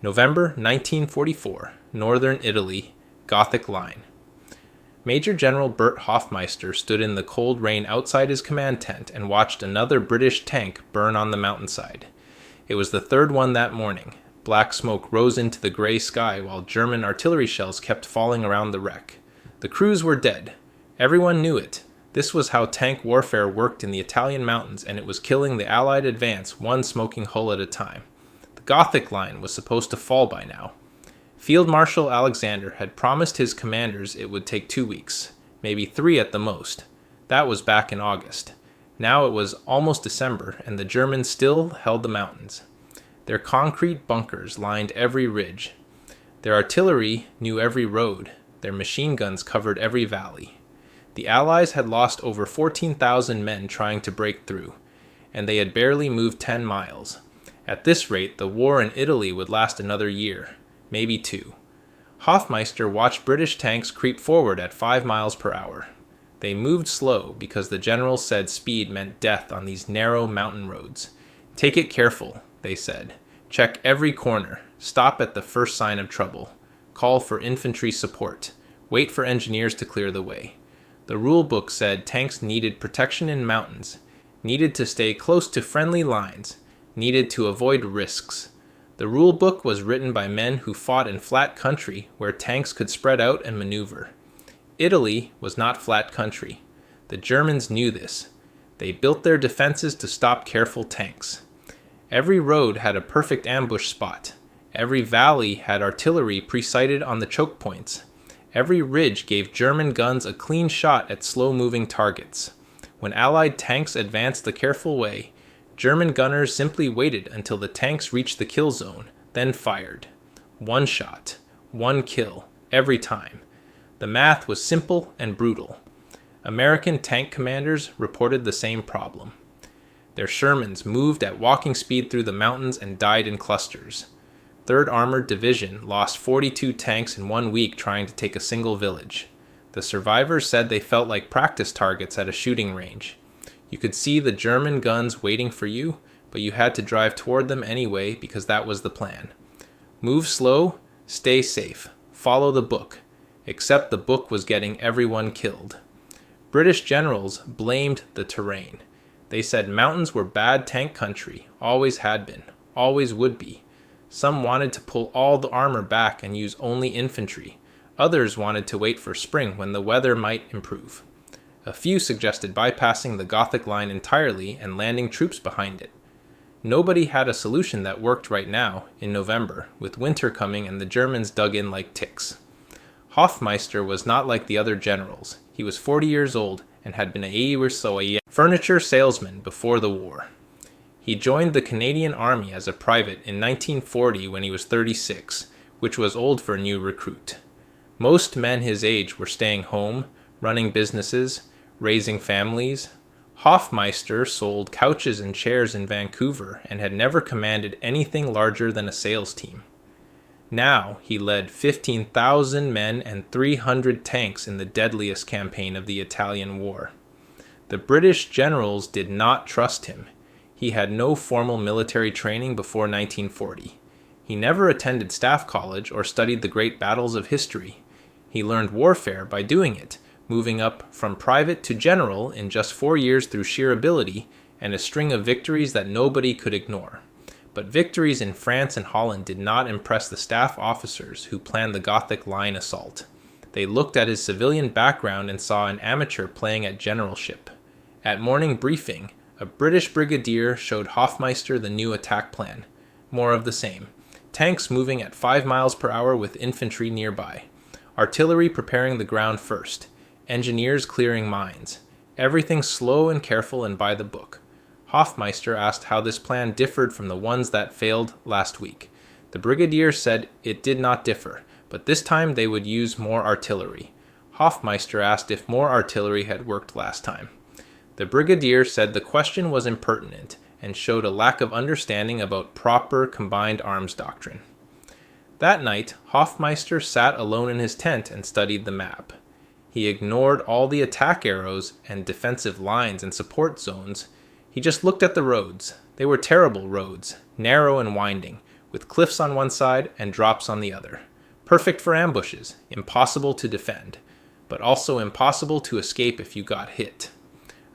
November 1944, Northern Italy, Gothic Line. Major General Bert Hoffmeister stood in the cold rain outside his command tent and watched another British tank burn on the mountainside. It was the third one that morning. Black smoke rose into the gray sky while German artillery shells kept falling around the wreck. The crews were dead. Everyone knew it. This was how tank warfare worked in the Italian mountains, and it was killing the Allied advance one smoking hull at a time. The Gothic Line was supposed to fall by now. Field Marshal Alexander had promised his commanders it would take 2 weeks, maybe 3 at the most. That was back in August. Now it was almost December, and the Germans still held the mountains. Their concrete bunkers lined every ridge. Their artillery knew every road. Their machine guns covered every valley. The Allies had lost over 14,000 men trying to break through, and they had barely moved 10 miles. At this rate, the war in Italy would last another year, maybe 2. Hoffmeister watched British tanks creep forward at 5 miles per hour. They moved slow because the generals said speed meant death on these narrow mountain roads. "Take it careful," they said. "Check every corner. Stop at the first sign of trouble. Call for infantry support. Wait for engineers to clear the way." The rule book said tanks needed protection in mountains, needed to stay close to friendly lines, needed to avoid risks. The rule book was written by men who fought in flat country where tanks could spread out and maneuver. Italy was not flat country. The Germans knew this. They built their defenses to stop careful tanks. Every road had a perfect ambush spot. Every valley had artillery pre-sighted on the choke points. Every ridge gave German guns a clean shot at slow-moving targets. When Allied tanks advanced the careful way, German gunners simply waited until the tanks reached the kill zone, then fired. 1 shot, 1 kill, every time. The math was simple and brutal. American tank commanders reported the same problem. Their Shermans moved at walking speed through the mountains and died in clusters. 3rd Armoured Division lost 42 tanks in 1 week trying to take a single village. The survivors said they felt like practice targets at a shooting range. You could see the German guns waiting for you, but you had to drive toward them anyway because that was the plan. Move slow, stay safe, follow the book, except the book was getting everyone killed. British generals blamed the terrain. They said mountains were bad tank country, always had been, always would be. Some wanted to pull all the armor back and use only infantry. Others wanted to wait for spring when the weather might improve. A few suggested bypassing the Gothic Line entirely and landing troops behind it. Nobody had a solution that worked right now, in November, with winter coming and the Germans dug in like ticks. Hoffmeister was not like the other generals. He was 40 years old and had been a furniture salesman before the war. He joined the Canadian Army as a private in 1940 when he was 36, which was old for a new recruit. Most men his age were staying home, running businesses, raising families. Hoffmeister sold couches and chairs in Vancouver and had never commanded anything larger than a sales team. Now he led 15,000 men and 300 tanks in the deadliest campaign of the Italian War. The British generals did not trust him. He had no formal military training before 1940. He never attended staff college or studied the great battles of history. He learned warfare by doing it, moving up from private to general in just 4 years through sheer ability and a string of victories that nobody could ignore. But victories in France and Holland did not impress the staff officers who planned the Gothic Line assault. They looked at his civilian background and saw an amateur playing at generalship. At morning briefing, a British brigadier showed Hoffmeister the new attack plan. More of the same. Tanks moving at 5 miles per hour with infantry nearby. Artillery preparing the ground first. Engineers clearing mines. Everything slow and careful and by the book. Hoffmeister asked how this plan differed from the ones that failed last week. The brigadier said it did not differ, but this time they would use more artillery. Hoffmeister asked if more artillery had worked last time. The brigadier said the question was impertinent and showed a lack of understanding about proper combined arms doctrine. That night, Hoffmeister sat alone in his tent and studied the map. He ignored all the attack arrows and defensive lines and support zones. He just looked at the roads. They were terrible roads, narrow and winding, with cliffs on one side and drops on the other. Perfect for ambushes, impossible to defend, but also impossible to escape if you got hit.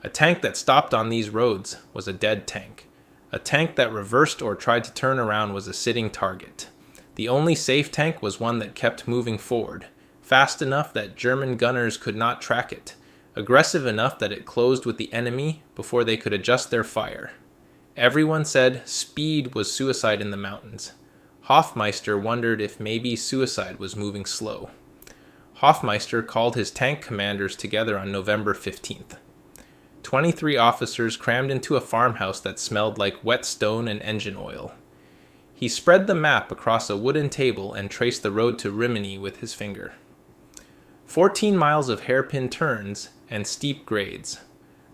A tank that stopped on these roads was a dead tank. A tank that reversed or tried to turn around was a sitting target. The only safe tank was one that kept moving forward, fast enough that German gunners could not track it, aggressive enough that it closed with the enemy before they could adjust their fire. Everyone said speed was suicide in the mountains. Hoffmeister wondered if maybe suicide was moving slow. Hoffmeister called his tank commanders together on November 15th. 23 officers crammed into a farmhouse that smelled like wet stone and engine oil. He spread the map across a wooden table and traced the road to Rimini with his finger. 14 miles of hairpin turns and steep grades.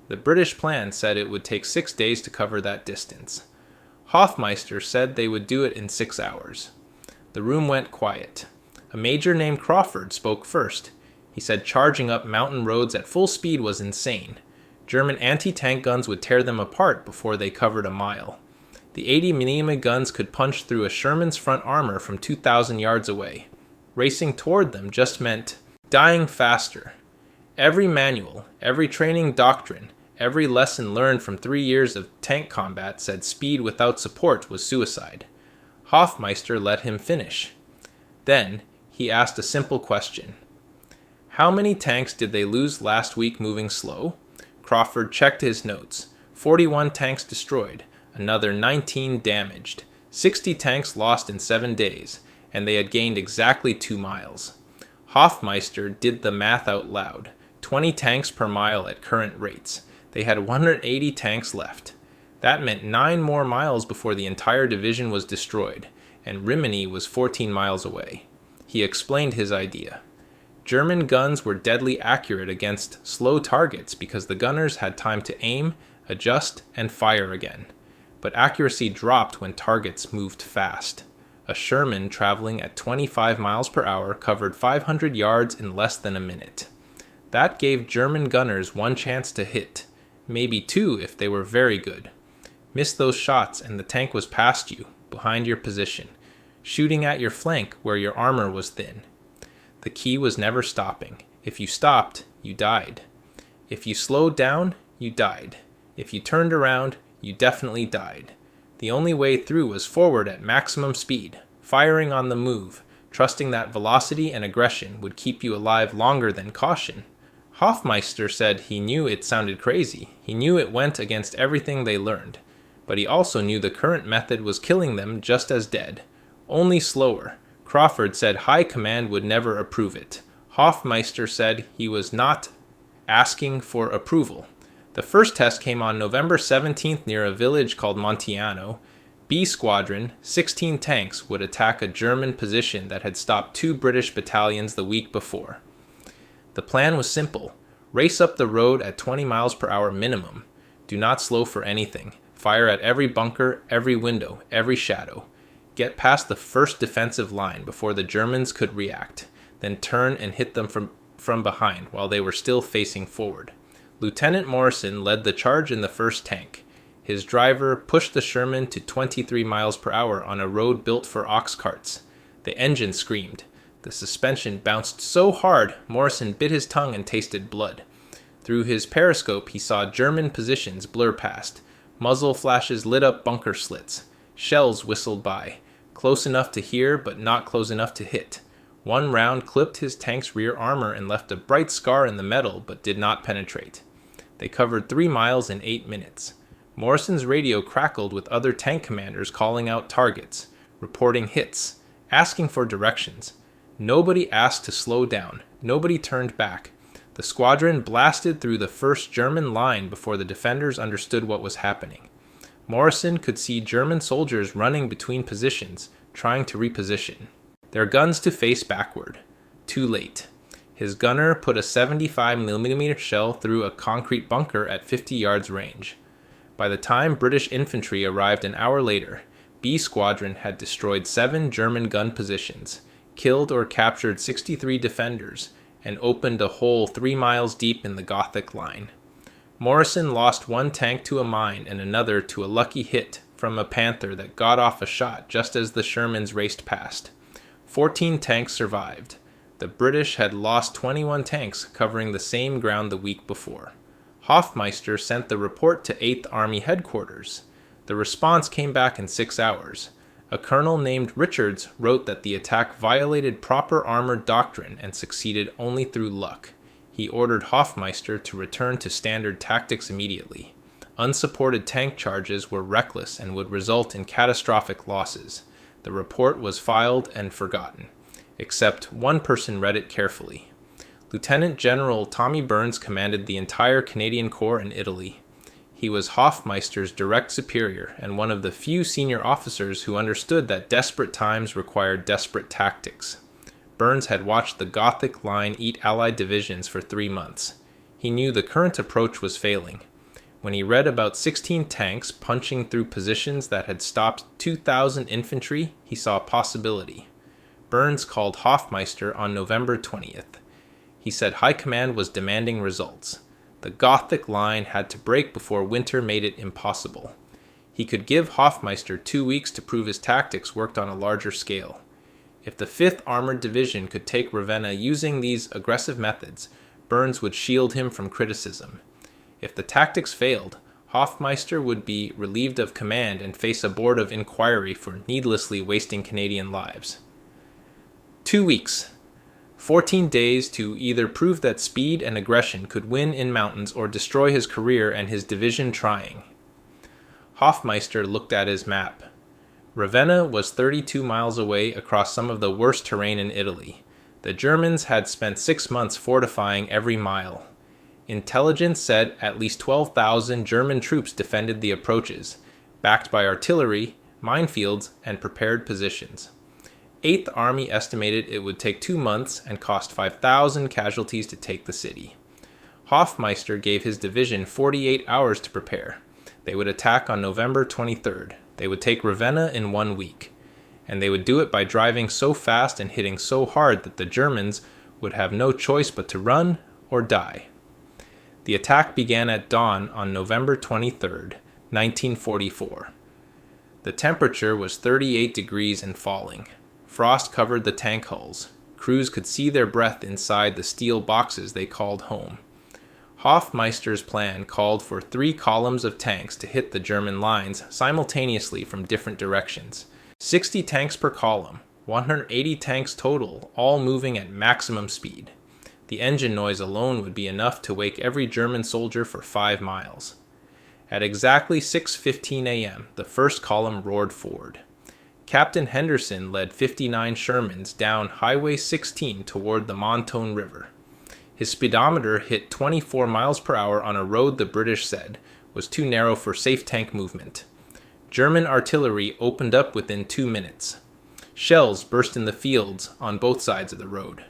The British plan said it would take 6 days to cover that distance. Hoffmeister said they would do it in 6 hours. The room went quiet. A major named Crawford spoke first. He said charging up mountain roads at full speed was insane. German anti-tank guns would tear them apart before they covered a mile. The 80mm guns could punch through a Sherman's front armor from 2,000 yards away. Racing toward them just meant dying faster. Every manual, every training doctrine, every lesson learned from 3 years of tank combat said speed without support was suicide. Hoffmeister let him finish. Then, he asked a simple question. How many tanks did they lose last week moving slow? Crawford checked his notes. 41 tanks destroyed, another 19 damaged, 60 tanks lost in 7 days, and they had gained exactly 2 miles. Hoffmeister did the math out loud. 20 tanks per mile at current rates. They had 180 tanks left. That meant 9 more miles before the entire division was destroyed, and Rimini was 14 miles away. He explained his idea. German guns were deadly accurate against slow targets because the gunners had time to aim, adjust, and fire again. But accuracy dropped when targets moved fast. A Sherman traveling at 25 miles per hour covered 500 yards in less than a minute. That gave German gunners 1 chance to hit, maybe 2 if they were very good. Miss those shots and the tank was past you, behind your position, shooting at your flank where your armor was thin. The key was never stopping. If you stopped, you died. If you slowed down, you died. If you turned around, you definitely died. The only way through was forward at maximum speed, firing on the move, trusting that velocity and aggression would keep you alive longer than caution. Hoffmeister said he knew it sounded crazy. He knew it went against everything they learned. But he also knew the current method was killing them just as dead, only slower. Crawford said High Command would never approve it. Hoffmeister said he was not asking for approval. The first test came on November 17th near a village called Montiano. B Squadron, 16 tanks, would attack a German position that had stopped 2 British battalions the week before. The plan was simple. Race up the road at 20 miles per hour minimum. Do not slow for anything. Fire at every bunker, every window, every shadow. Get past the first defensive line before the Germans could react, then turn and hit them from behind while they were still facing forward. Lieutenant Morrison led the charge in the first tank. His driver pushed the Sherman to 23 miles per hour on a road built for ox carts. The engine screamed. The suspension bounced so hard, Morrison bit his tongue and tasted blood. Through his periscope, he saw German positions blur past. Muzzle flashes lit up bunker slits. Shells whistled by. Close enough to hear, but not close enough to hit. 1 round clipped his tank's rear armor and left a bright scar in the metal, but did not penetrate. They covered 3 miles in 8 minutes. Morrison's radio crackled with other tank commanders calling out targets, reporting hits, asking for directions. Nobody asked to slow down. Nobody turned back. The squadron blasted through the first German line before the defenders understood what was happening. Morrison could see German soldiers running between positions, trying to reposition. Their guns to face backward. Too late. His gunner put a 75mm shell through a concrete bunker at 50 yards range. By the time British infantry arrived an hour later, B Squadron had destroyed 7 German gun positions, killed or captured 63 defenders, and opened a hole 3 miles deep in the Gothic Line. Morrison lost 1 tank to a mine and another to a lucky hit from a Panther that got off a shot just as the Shermans raced past. 14 tanks survived. The British had lost 21 tanks covering the same ground the week before. Hoffmeister sent the report to 8th Army headquarters. The response came back in 6 hours. A colonel named Richards wrote that the attack violated proper armored doctrine and succeeded only through luck. He ordered Hoffmeister to return to standard tactics immediately. Unsupported tank charges were reckless and would result in catastrophic losses. The report was filed and forgotten, except one person read it carefully. Lieutenant General Tommy Burns commanded the entire Canadian Corps in Italy. He was Hoffmeister's direct superior and one of the few senior officers who understood that desperate times required desperate tactics. Burns had watched the Gothic Line eat Allied divisions for 3 months. He knew the current approach was failing. When he read about 16 tanks punching through positions that had stopped 2,000 infantry, he saw a possibility. Burns called Hoffmeister on November 20th. He said High Command was demanding results. The Gothic Line had to break before winter made it impossible. He could give Hoffmeister 2 weeks to prove his tactics worked on a larger scale. If the 5th Armored Division could take Ravenna using these aggressive methods, Burns would shield him from criticism. If the tactics failed, Hoffmeister would be relieved of command and face a board of inquiry for needlessly wasting Canadian lives. 2 weeks. 14 days to either prove that speed and aggression could win in mountains or destroy his career and his division trying. Hoffmeister looked at his map. Ravenna was 32 miles away across some of the worst terrain in Italy. The Germans had spent 6 months fortifying every mile. Intelligence said at least 12,000 German troops defended the approaches, backed by artillery, minefields, and prepared positions. 8th Army estimated it would take 2 months and cost 5,000 casualties to take the city. Hoffmeister gave his division 48 hours to prepare. They would attack on November 23rd. They would take Ravenna in 1 week. And they would do it by driving so fast and hitting so hard that the Germans would have no choice but to run or die. The attack began at dawn on November 23rd, 1944. The temperature was 38 degrees and falling. Frost covered the tank hulls. Crews could see their breath inside the steel boxes they called home. Hoffmeister's plan called for 3 columns of tanks to hit the German lines simultaneously from different directions. 60 tanks per column, 180 tanks total, all moving at maximum speed. The engine noise alone would be enough to wake every German soldier for 5 miles. At exactly 6:15 a.m., the first column roared forward. Captain Henderson led 59 Shermans down Highway 16 toward the Mentone River. His speedometer hit 24 miles per hour on a road the British said was too narrow for safe tank movement. German artillery opened up within 2 minutes. Shells burst in the fields on both sides of the road.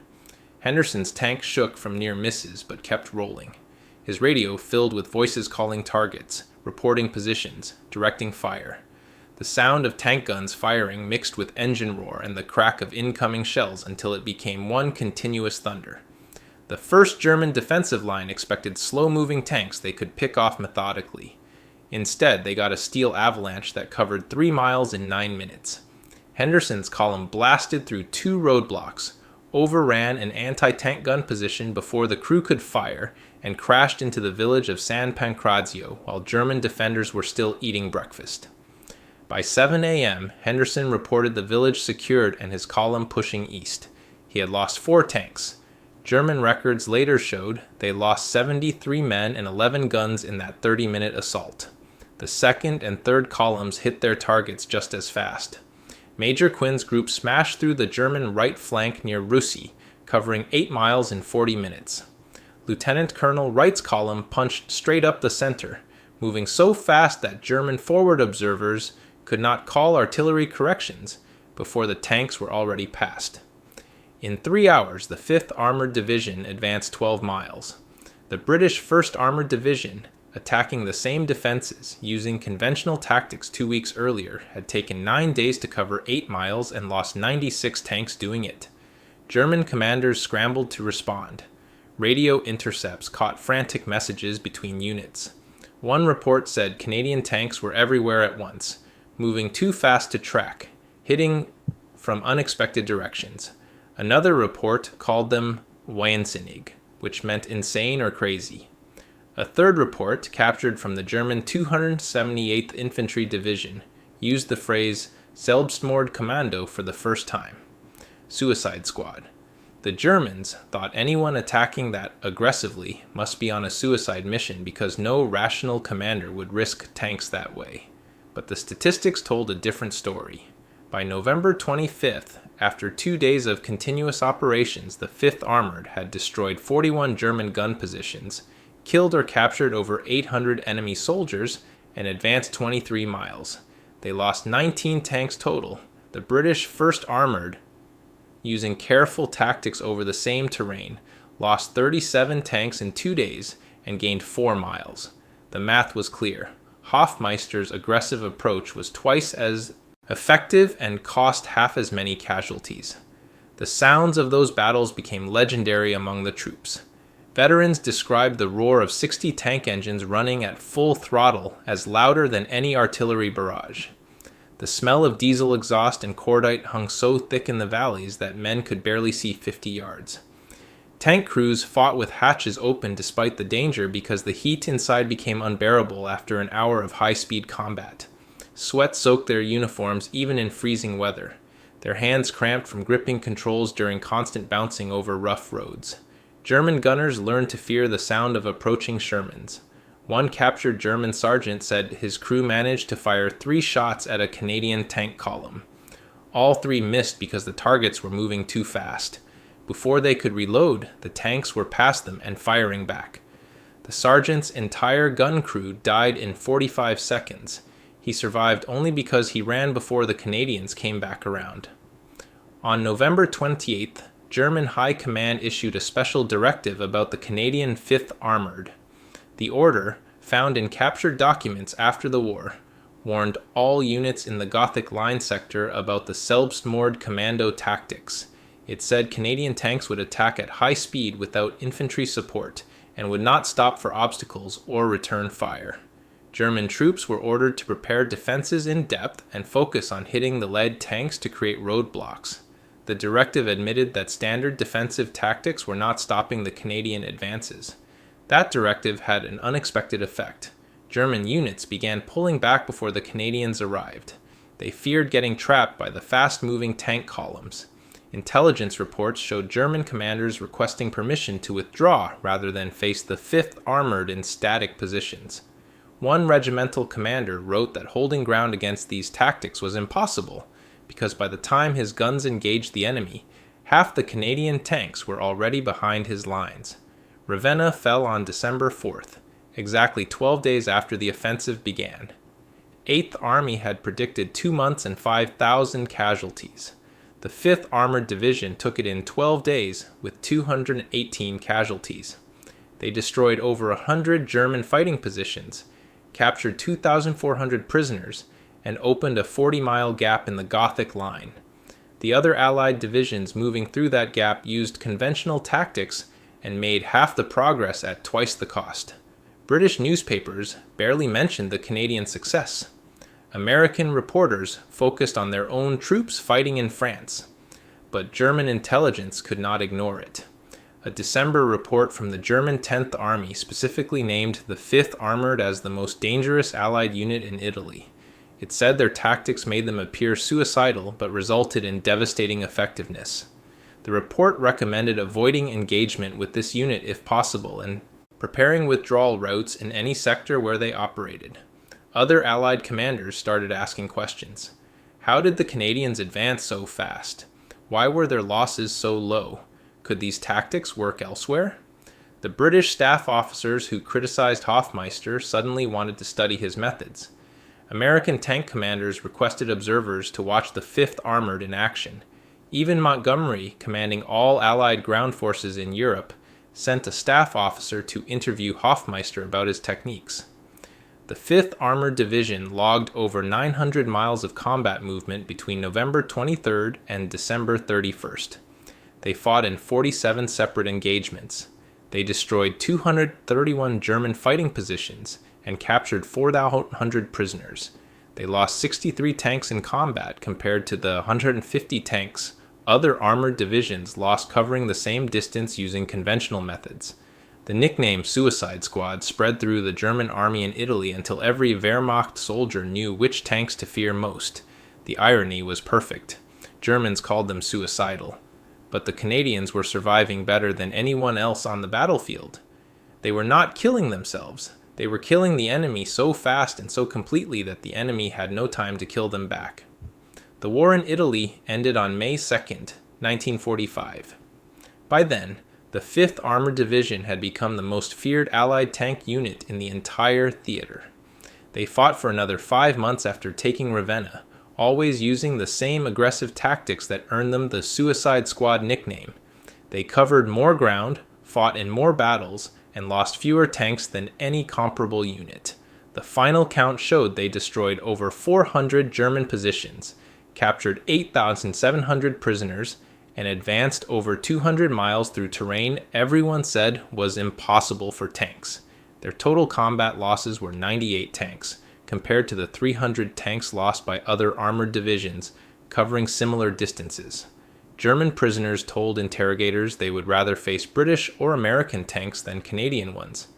Henderson's tank shook from near misses but kept rolling. His radio filled with voices calling targets, reporting positions, directing fire. The sound of tank guns firing mixed with engine roar and the crack of incoming shells until it became one continuous thunder. The first German defensive line expected slow-moving tanks they could pick off methodically. Instead, they got a steel avalanche that covered 3 miles in 9 minutes. Henderson's column blasted through 2 roadblocks, overran an anti-tank gun position before the crew could fire, and crashed into the village of San Pancrazio while German defenders were still eating breakfast. By 7 a.m., Henderson reported the village secured and his column pushing east. He had lost 4 tanks. German records later showed they lost 73 men and 11 guns in that 30-minute assault. The second and third columns hit their targets just as fast. Major Quinn's group smashed through the German right flank near Russi, covering 8 miles in 40 minutes. Lieutenant Colonel Wright's column punched straight up the center, moving so fast that German forward observers could not call artillery corrections before the tanks were already past. In 3 hours, the 5th Armoured Division advanced 12 miles. The British 1st Armoured Division, attacking the same defenses using conventional tactics 2 weeks earlier, had taken 9 days to cover 8 miles and lost 96 tanks doing it. German commanders scrambled to respond. Radio intercepts caught frantic messages between units. One report said Canadian tanks were everywhere at once, moving too fast to track, hitting from unexpected directions. Another report called them wahnsinnig, which meant insane or crazy. A third report, captured from the German 278th Infantry Division, used the phrase Selbstmord-Kommando for the first time. Suicide Squad. The Germans thought anyone attacking that aggressively must be on a suicide mission because no rational commander would risk tanks that way. But the statistics told a different story. By November 25th, after 2 days of continuous operations, the 5th Armored had destroyed 41 German gun positions, killed or captured over 800 enemy soldiers, and advanced 23 miles. They lost 19 tanks total. The British 1st Armored, using careful tactics over the same terrain, lost 37 tanks in 2 days and gained 4 miles. The math was clear. Hoffmeister's aggressive approach was twice as effective and cost half as many casualties. The sounds of those battles became legendary among the troops. Veterans described the roar of 60 tank engines running at full throttle as louder than any artillery barrage. The smell of diesel exhaust and cordite hung so thick in the valleys that men could barely see 50 yards. Tank crews fought with hatches open despite the danger because the heat inside became unbearable after an hour of high-speed combat. Sweat soaked their uniforms even in freezing weather. Their hands cramped from gripping controls during constant bouncing over rough roads. German gunners learned to fear the sound of approaching Shermans. One captured German sergeant said his crew managed to fire 3 shots at a Canadian tank column. All 3 missed because the targets were moving too fast. Before they could reload, the tanks were past them and firing back. The sergeant's entire gun crew died in 45 seconds. He survived only because he ran before the Canadians came back around. On November 28th, German High Command issued a special directive about the Canadian 5th Armored. The order, found in captured documents after the war, warned all units in the Gothic Line sector about the Selbstmord-Kommando tactics. It said Canadian tanks would attack at high speed without infantry support and would not stop for obstacles or return fire. German troops were ordered to prepare defenses in depth and focus on hitting the lead tanks to create roadblocks. The directive admitted that standard defensive tactics were not stopping the Canadian advances. That directive had an unexpected effect. German units began pulling back before the Canadians arrived. They feared getting trapped by the fast-moving tank columns. Intelligence reports showed German commanders requesting permission to withdraw rather than face the 5th Armored in static positions. One regimental commander wrote that holding ground against these tactics was impossible, because by the time his guns engaged the enemy, half the Canadian tanks were already behind his lines. Ravenna fell on December 4th, exactly 12 days after the offensive began. 8th Army had predicted 2 months and 5,000 casualties. The 5th Armored Division took it in 12 days with 218 casualties. They destroyed over 100 German fighting positions, captured 2,400 prisoners, and opened a 40-mile gap in the Gothic Line. The other Allied divisions moving through that gap used conventional tactics and made half the progress at twice the cost. British newspapers barely mentioned the Canadian success. American reporters focused on their own troops fighting in France, but German intelligence could not ignore it. A December report from the German 10th Army specifically named the 5th Armored as the most dangerous Allied unit in Italy. It said their tactics made them appear suicidal but resulted in devastating effectiveness. The report recommended avoiding engagement with this unit if possible and preparing withdrawal routes in any sector where they operated. Other Allied commanders started asking questions. How did the Canadians advance so fast? Why were their losses so low? Could these tactics work elsewhere? The British staff officers who criticized Hoffmeister suddenly wanted to study his methods. American tank commanders requested observers to watch the 5th Armored in action. Even Montgomery, commanding all Allied ground forces in Europe, sent a staff officer to interview Hoffmeister about his techniques. The 5th Armored Division logged over 900 miles of combat movement between November 23rd and December 31st. They fought in 47 separate engagements. They destroyed 231 German fighting positions and captured 4,100 prisoners. They lost 63 tanks in combat compared to the 150 tanks other armored divisions lost covering the same distance using conventional methods. The nickname Suicide Squad spread through the German army in Italy until every Wehrmacht soldier knew which tanks to fear most. The irony was perfect. Germans called them suicidal. But the Canadians were surviving better than anyone else on the battlefield. They were not killing themselves. They were killing the enemy so fast and so completely that the enemy had no time to kill them back. The war in Italy ended on May 2nd, 1945. By then, the 5th Armored Division had become the most feared Allied tank unit in the entire theater. They fought for another 5 months after taking Ravenna, always using the same aggressive tactics that earned them the Suicide Squad nickname. They covered more ground, fought in more battles, and lost fewer tanks than any comparable unit. The final count showed they destroyed over 400 German positions, captured 8,700 prisoners, and advanced over 200 miles through terrain everyone said was impossible for tanks. Their total combat losses were 98 tanks, compared to the 300 tanks lost by other armored divisions covering similar distances. German prisoners told interrogators they would rather face British or American tanks than Canadian ones.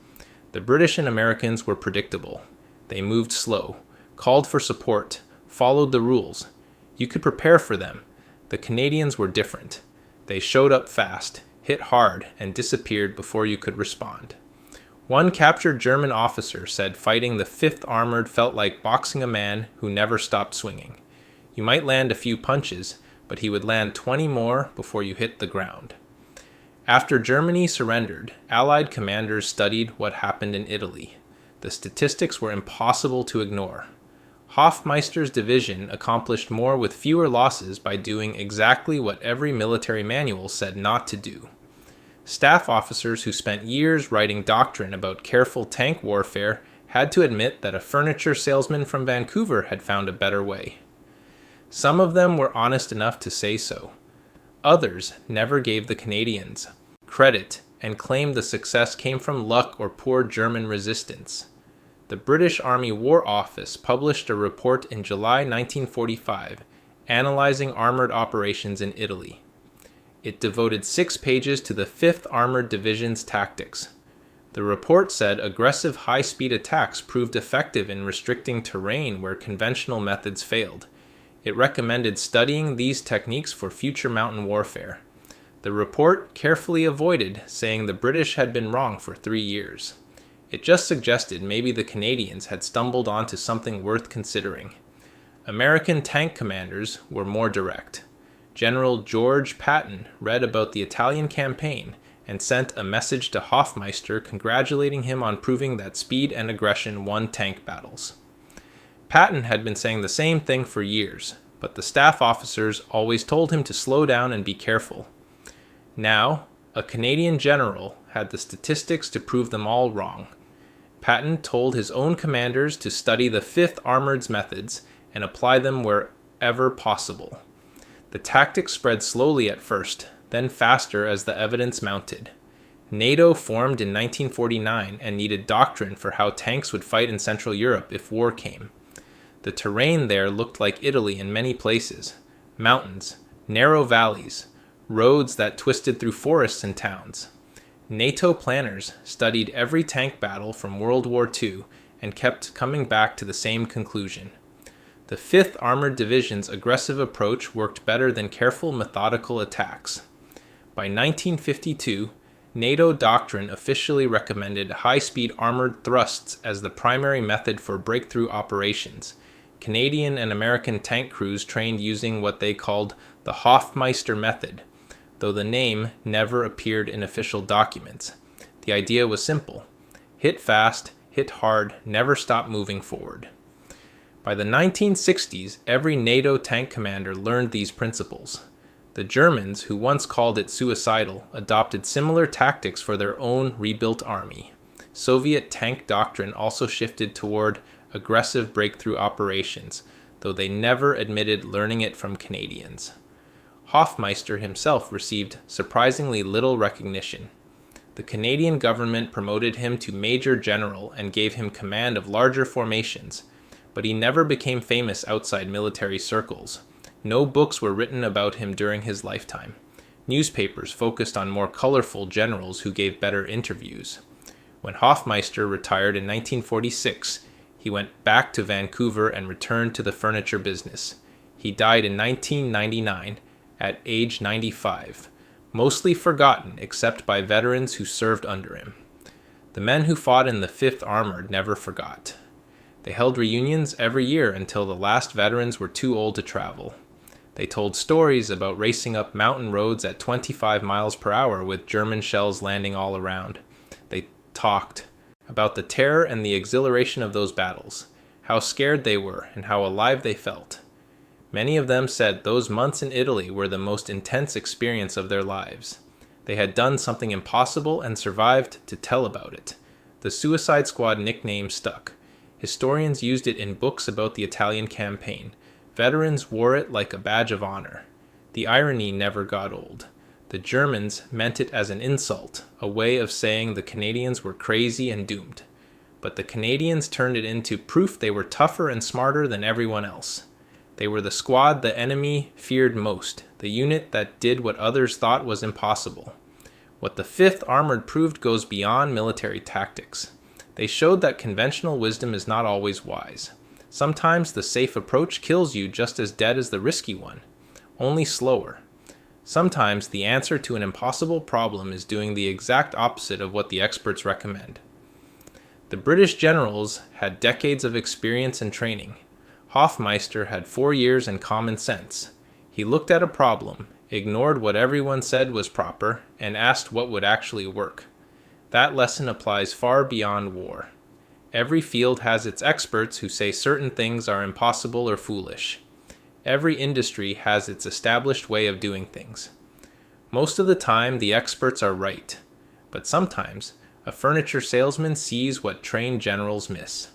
The British and Americans were predictable. They moved slow, called for support, followed the rules. You could prepare for them. The Canadians were different. They showed up fast, hit hard, and disappeared before you could respond. One captured German officer said fighting the 5th Armored felt like boxing a man who never stopped swinging. You might land a few punches, but he would land 20 more before you hit the ground. After Germany surrendered, Allied commanders studied what happened in Italy. The statistics were impossible to ignore. Hoffmeister's division accomplished more with fewer losses by doing exactly what every military manual said not to do. Staff officers who spent years writing doctrine about careful tank warfare had to admit that a furniture salesman from Vancouver had found a better way. Some of them were honest enough to say so. Others never gave the Canadians credit and claimed the success came from luck or poor German resistance. The British Army War Office published a report in July 1945 analyzing armored operations in Italy. It devoted 6 pages to the 5th Armored Division's tactics. The report said aggressive high-speed attacks proved effective in restricting terrain where conventional methods failed. It recommended studying these techniques for future mountain warfare. The report carefully avoided saying the British had been wrong for 3 years. It just suggested maybe the Canadians had stumbled onto something worth considering. American tank commanders were more direct. General George Patton read about the Italian campaign and sent a message to Hoffmeister congratulating him on proving that speed and aggression won tank battles. Patton had been saying the same thing for years, but the staff officers always told him to slow down and be careful. Now, a Canadian general had the statistics to prove them all wrong. Patton told his own commanders to study the 5th Armored's methods and apply them wherever possible. The tactics spread slowly at first, then faster as the evidence mounted. NATO formed in 1949 and needed doctrine for how tanks would fight in Central Europe if war came. The terrain there looked like Italy in many places. Mountains, narrow valleys, roads that twisted through forests and towns. NATO planners studied every tank battle from World War II and kept coming back to the same conclusion. The 5th Armored Division's aggressive approach worked better than careful, methodical attacks. By 1952, NATO doctrine officially recommended high-speed armored thrusts as the primary method for breakthrough operations. Canadian and American tank crews trained using what they called the Hoffmeister method, though the name never appeared in official documents. The idea was simple. Hit fast, hit hard, never stop moving forward. By the 1960s, every NATO tank commander learned these principles. The Germans, who once called it suicidal, adopted similar tactics for their own rebuilt army. Soviet tank doctrine also shifted toward aggressive breakthrough operations, though they never admitted learning it from Canadians. Hoffmeister himself received surprisingly little recognition. The Canadian government promoted him to Major General and gave him command of larger formations, but he never became famous outside military circles. No books were written about him during his lifetime. Newspapers focused on more colorful generals who gave better interviews. When Hoffmeister retired in 1946, he went back to Vancouver and returned to the furniture business. He died in 1999 at age 95, mostly forgotten except by veterans who served under him. The men who fought in the 5th Armored never forgot. They held reunions every year until the last veterans were too old to travel. They told stories about racing up mountain roads at 25 miles per hour with German shells landing all around. They talked about the terror and the exhilaration of those battles, how scared they were and how alive they felt. Many of them said those months in Italy were the most intense experience of their lives. They had done something impossible and survived to tell about it. The Suicide Squad nickname stuck. Historians used it in books about the Italian campaign. Veterans wore it like a badge of honor. The irony never got old. The Germans meant it as an insult, a way of saying the Canadians were crazy and doomed. But the Canadians turned it into proof they were tougher and smarter than everyone else. They were the squad the enemy feared most, the unit that did what others thought was impossible. What the 5th Armored proved goes beyond military tactics. They showed that conventional wisdom is not always wise. Sometimes the safe approach kills you just as dead as the risky one, only slower. Sometimes the answer to an impossible problem is doing the exact opposite of what the experts recommend. The British generals had decades of experience and training. Hoffmeister had 4 years and common sense. He looked at a problem, ignored what everyone said was proper, and asked what would actually work. That lesson applies far beyond war. Every field has its experts who say certain things are impossible or foolish. Every industry has its established way of doing things. Most of the time, the experts are right, but sometimes a furniture salesman sees what trained generals miss.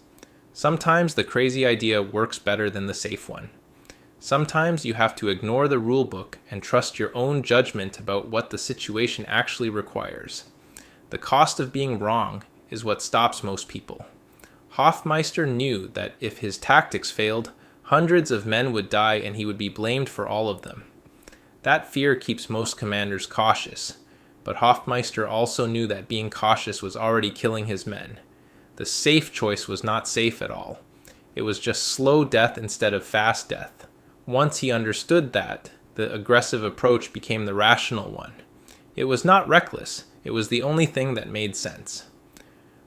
Sometimes the crazy idea works better than the safe one. Sometimes you have to ignore the rule book and trust your own judgment about what the situation actually requires. The cost of being wrong is what stops most people. Hoffmeister knew that if his tactics failed, hundreds of men would die and he would be blamed for all of them. That fear keeps most commanders cautious, but Hoffmeister also knew that being cautious was already killing his men. The safe choice was not safe at all. It was just slow death instead of fast death. Once he understood that, the aggressive approach became the rational one. It was not reckless, it was the only thing that made sense.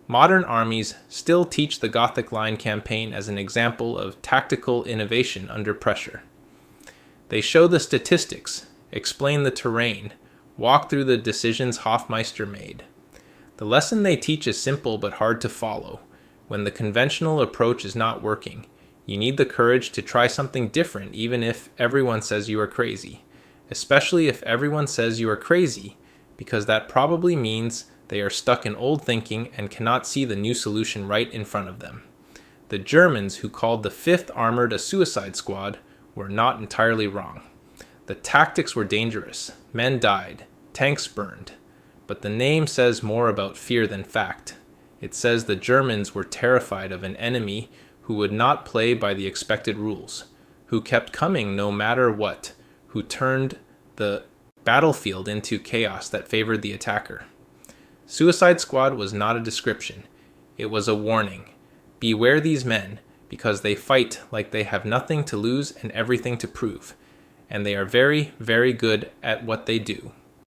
Modern armies still teach the Gothic Line campaign as an example of tactical innovation under pressure. They show the statistics, explain the terrain, walk through the decisions Hoffmeister made. The lesson they teach is simple but hard to follow. When the conventional approach is not working, you need the courage to try something different even if everyone says you are crazy. Especially if everyone says you are crazy, because that probably means they are stuck in old thinking and cannot see the new solution right in front of them. The Germans, who called the 5th Armored a suicide squad, were not entirely wrong. The tactics were dangerous. Men died. Tanks burned. But the name says more about fear than fact. It says the Germans were terrified of an enemy who would not play by the expected rules, who kept coming no matter what, who turned the battlefield into chaos that favored the attacker. Suicide Squad was not a description. It was a warning. Beware these men, because they fight like they have nothing to lose and everything to prove. And they are very, very good at what they do.